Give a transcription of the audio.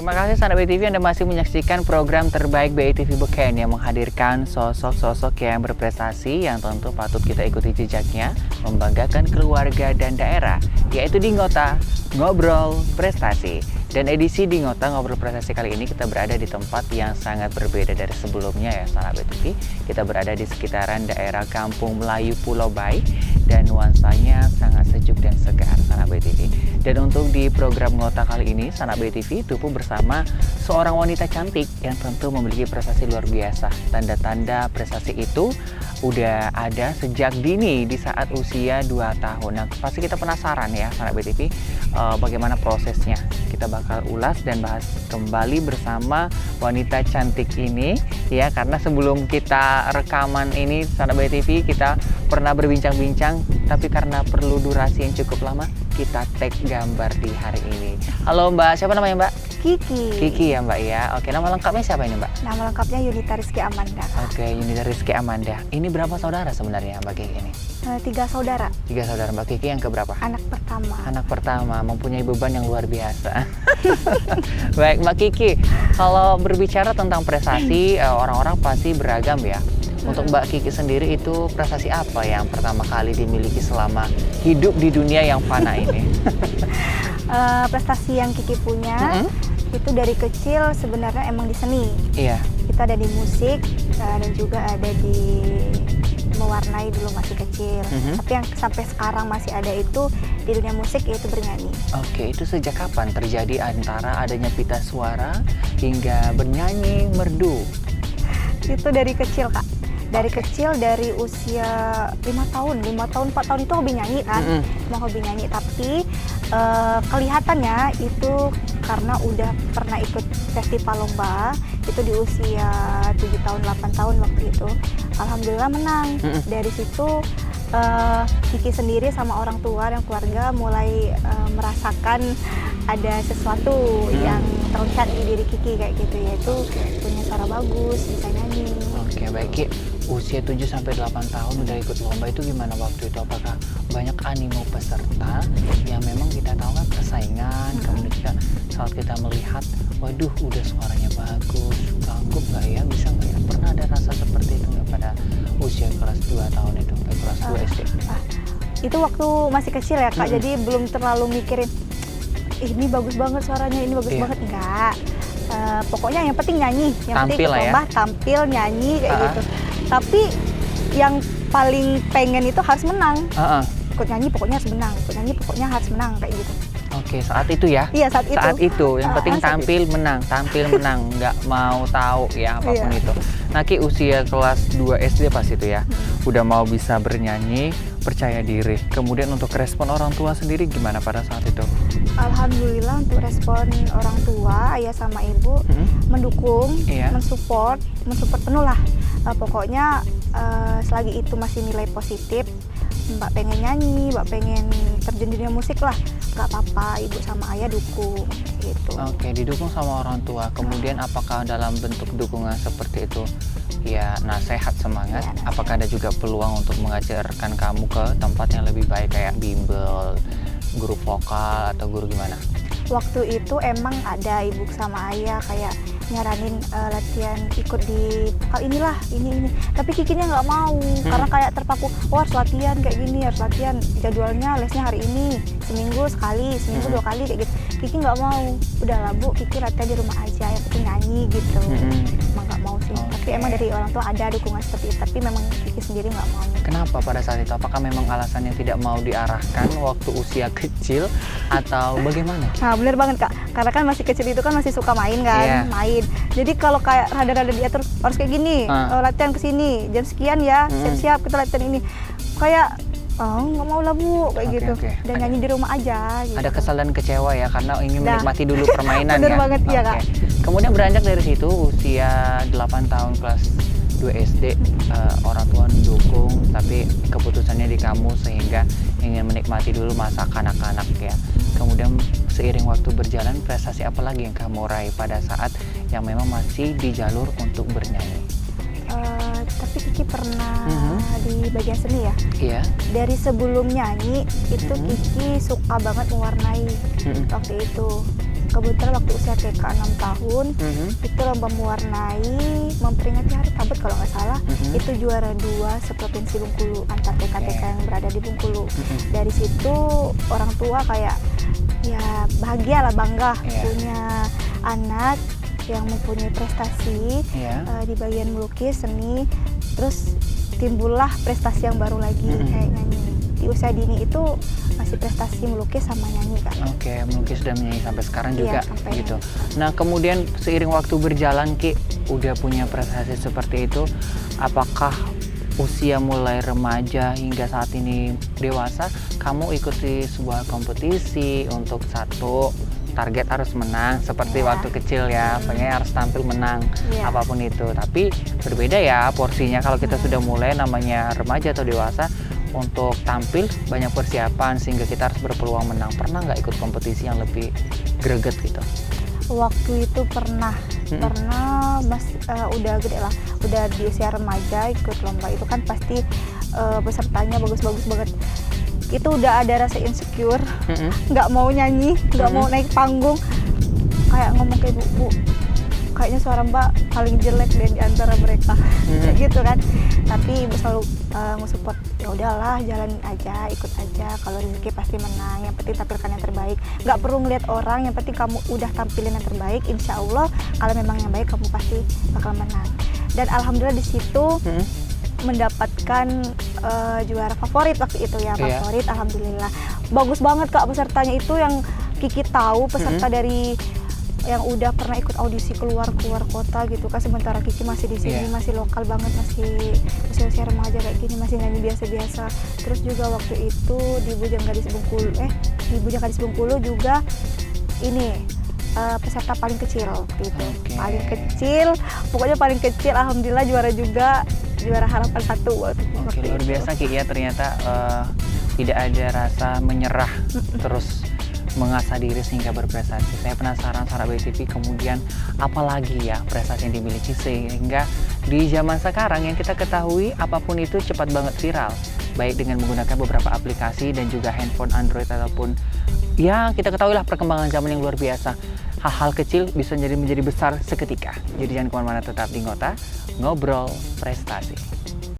Terima kasih sahabat BTV, Anda masih menyaksikan program terbaik BTV Beken yang menghadirkan sosok-sosok yang berprestasi yang tentu patut kita ikuti jejaknya, membanggakan keluarga dan daerah, yaitu di Ngota Ngobrol Prestasi. Dan edisi di Ngota Ngobrol Prestasi kali ini kita berada di tempat yang sangat berbeda dari sebelumnya ya sahabat BTV. Kita berada di sekitaran daerah Kampung Melayu Pulau Baik dan nuansanya sangat sejuk dan segar sahabat BTV. Dan untuk di program Ngota kali ini sahabat BTV Tupu bersama seorang wanita cantik yang tentu memiliki prestasi luar biasa. Tanda-tanda prestasi itu udah ada sejak dini di saat usia 2 tahun. Nah, pasti kita penasaran ya sahabat BTV bagaimana prosesnya. Kita bakal ulas dan bahas kembali bersama wanita cantik ini ya, karena sebelum kita rekaman ini sahabat BTV kita pernah berbincang-bincang, tapi karena perlu durasi yang cukup lama kita tag gambar di hari ini. Halo Mbak, siapa namanya Mbak? Kiki. Kiki ya Mbak ya. Oke, nama lengkapnya siapa ini Mbak? Nama lengkapnya Yunita Rizky Amanda. Oke, Yunita Rizky Amanda. Ini berapa saudara sebenarnya Mbak Kiki ini? 3 saudara. 3 saudara. Mbak Kiki yang keberapa? Anak pertama. Anak pertama, mempunyai beban yang luar biasa. Baik Mbak Kiki, kalau berbicara tentang prestasi, orang-orang pasti beragam ya. Untuk Mbak Kiki sendiri itu prestasi apa yang pertama kali dimiliki selama hidup di dunia yang fana ini? Prestasi yang Kiki punya itu dari kecil sebenarnya emang di seni. Iya. Kita ada di musik dan juga ada di mewarnai dulu masih kecil. Tapi yang sampai sekarang masih ada itu di dunia musik, yaitu bernyanyi. Oke, itu sejak kapan terjadi antara adanya pita suara hingga bernyanyi merdu? Itu dari kecil Kak. Dari kecil, dari usia 5 tahun, 4 tahun itu hobi nyanyi kan. Mau hobi nyanyi, tapi kelihatannya itu karena udah pernah ikut festival lomba itu di usia 7 tahun 8 tahun waktu itu. Alhamdulillah menang. Dari situ Kiki sendiri sama orang tua dan keluarga mulai merasakan ada sesuatu yang terlihat di diri Kiki kayak gitu, yaitu punya suara bagus, bisa nyanyi. Oke, baik Ki. Usia 7-8 tahun udah ikut lomba itu gimana waktu itu? Apakah banyak animo peserta yang memang kita tahu kan persaingan, kemudian juga saat kita melihat, waduh udah suaranya bagus, sanggup nggak ya, bisa nggak ya? Pernah ada rasa seperti itu nggak pada usia kelas 2 tahun itu, kelas 2 SD? Itu waktu masih kecil ya Kak, jadi belum terlalu mikirin, ini bagus banget suaranya, ini bagus banget, enggak. Pokoknya yang penting nyanyi, yang penting ikut lomba, tampil, nyanyi kayak gitu. Tapi yang paling pengen itu harus menang. Ikut nyanyi pokoknya harus menang, ikut nyanyi pokoknya harus menang kayak gitu. Oke, saat itu ya? Iya, saat itu. Saat itu, yang penting tampil menang, nggak mau tahu ya apapun itu. Nah Ki, usia kelas 2 SD pas itu ya, udah mau bisa bernyanyi, percaya diri. Kemudian untuk respon orang tua sendiri gimana pada saat itu? Alhamdulillah untuk respon orang tua, ayah sama ibu mendukung, mensupport penuh lah. Pokoknya selagi itu masih nilai positif, Mbak pengen nyanyi, Mbak pengen terjun di dunia musik lah, nggak apa-apa, ibu sama ayah dukung gitu. Oke, didukung sama orang tua. Kemudian apakah dalam bentuk dukungan seperti itu ya nasihat, semangat? Ya, nasihat. Apakah ada juga peluang untuk mengajarkan kamu ke tempat yang lebih baik kayak bimbel, guru vokal atau guru gimana? Waktu itu emang ada ibu sama ayah kayak nyaranin latihan ikut di vokal inilah, ini. Tapi Kikinya nggak mau karena kayak terpaku, harus latihan kayak gini, harus latihan, jadwalnya lesnya hari ini, seminggu sekali, seminggu 2 kali kayak gitu. Kiki nggak mau, udahlah Bu, Kiki latihan di rumah aja, yang penting nyanyi gitu. Emang nggak mau sih, tapi emang dari orang tua ada dukungan seperti itu, tapi memang Kiki sendiri nggak mau. Kenapa pada saat itu? Apakah memang alasannya tidak mau diarahkan waktu usia kecil atau bagaimana? Nah bener banget Kak, karena kan masih kecil itu kan masih suka main kan, main. Jadi kalau kayak rada-rada diatur harus kayak gini, latihan ke sini, jam sekian ya, siap-siap kita latihan ini. Kayak nggak mau lah Bu, kayak gitu. Dan nyanyi di rumah aja. Gitu. Ada kesal dan kecewa ya karena ingin menikmati dulu permainan. Bener banget ya Kak. Kemudian beranjak dari situ usia 8 tahun kelas 2 SD, orang tua mendukung, tapi keputusannya di kamu sehingga ingin menikmati dulu masa kanak-kanak ya. Kemudian seiring waktu berjalan, prestasi apa lagi yang kamu raih pada saat yang memang masih di jalur untuk bernyanyi? Tapi Kiki pernah di bagian seni ya. Iya. Dari sebelum nyanyi itu Kiki suka banget mewarnai waktu itu. Kebetulan waktu usia TK 6 tahun, itu lomba mewarnai, memperingati Hari Tabut kalau nggak salah, itu juara 2 seprovinsi Bengkulu, antar TK-TK yang berada di Bengkulu. Dari situ orang tua kayak, ya bahagia lah, bangga punya anak yang mempunyai prestasi di bagian melukis, seni, terus timbullah prestasi yang baru lagi kayak nyanyi. Di usia dini itu masih prestasi melukis sama nyanyi kan. Oke, melukis dan menyanyi sampai sekarang juga sampai gitu. Nah, kemudian seiring waktu berjalan Ki, udah punya prestasi seperti itu, apakah usia mulai remaja hingga saat ini dewasa, kamu ikuti sebuah kompetisi untuk satu target harus menang seperti waktu kecil ya, pengen harus tampil menang apapun itu. Tapi berbeda ya porsinya kalau kita sudah mulai namanya remaja atau dewasa, untuk tampil banyak persiapan sehingga kita harus berpeluang menang. Pernah nggak ikut kompetisi yang lebih greget gitu? Waktu itu pernah udah gede lah, udah di usia remaja ikut lomba itu kan pasti pesertanya bagus-bagus banget. Itu udah ada rasa insecure, nggak mau nyanyi, nggak mau naik panggung, kayak ngomong ke ibu, kayaknya suara Mbak paling jelek deh di antara mereka, kayak gitu kan. Tapi ibu selalu nge-support, ya udahlah jalanin aja, ikut aja, kalau rezeki pasti menang, yang penting tampilkan yang terbaik, nggak perlu ngeliat orang, yang penting kamu udah tampilin yang terbaik, insya Allah kalau memang yang baik kamu pasti bakal menang. Dan alhamdulillah di situ mendapatkan juara favorit waktu itu ya, favorit. Alhamdulillah bagus banget Kak pesertanya itu, yang Kiki tahu peserta dari yang udah pernah ikut audisi keluar kota gitu kan, sementara Kiki masih di sini, masih lokal banget, masih usia remaja kayak gini, masih nyanyi biasa-biasa. Terus juga waktu itu di Bujang Gadis Bengkulu juga ini peserta paling kecil waktu itu, paling kecil, pokoknya paling kecil. Alhamdulillah juara juga, juara harapan 1 waktu luar biasa Ki ya, ternyata tidak ada rasa menyerah, terus mengasah diri sehingga berprestasi. Saya penasaran sahabat BTV, kemudian apalagi ya prestasi yang dimiliki sehingga di zaman sekarang yang kita ketahui apapun itu cepat banget viral, baik dengan menggunakan beberapa aplikasi dan juga handphone Android ataupun ya kita ketahui lah perkembangan zaman yang luar biasa. Hal-hal kecil bisa menjadi besar seketika. Jadi jangan kemana-mana, tetap di Ngota Ngobrol Prestasi.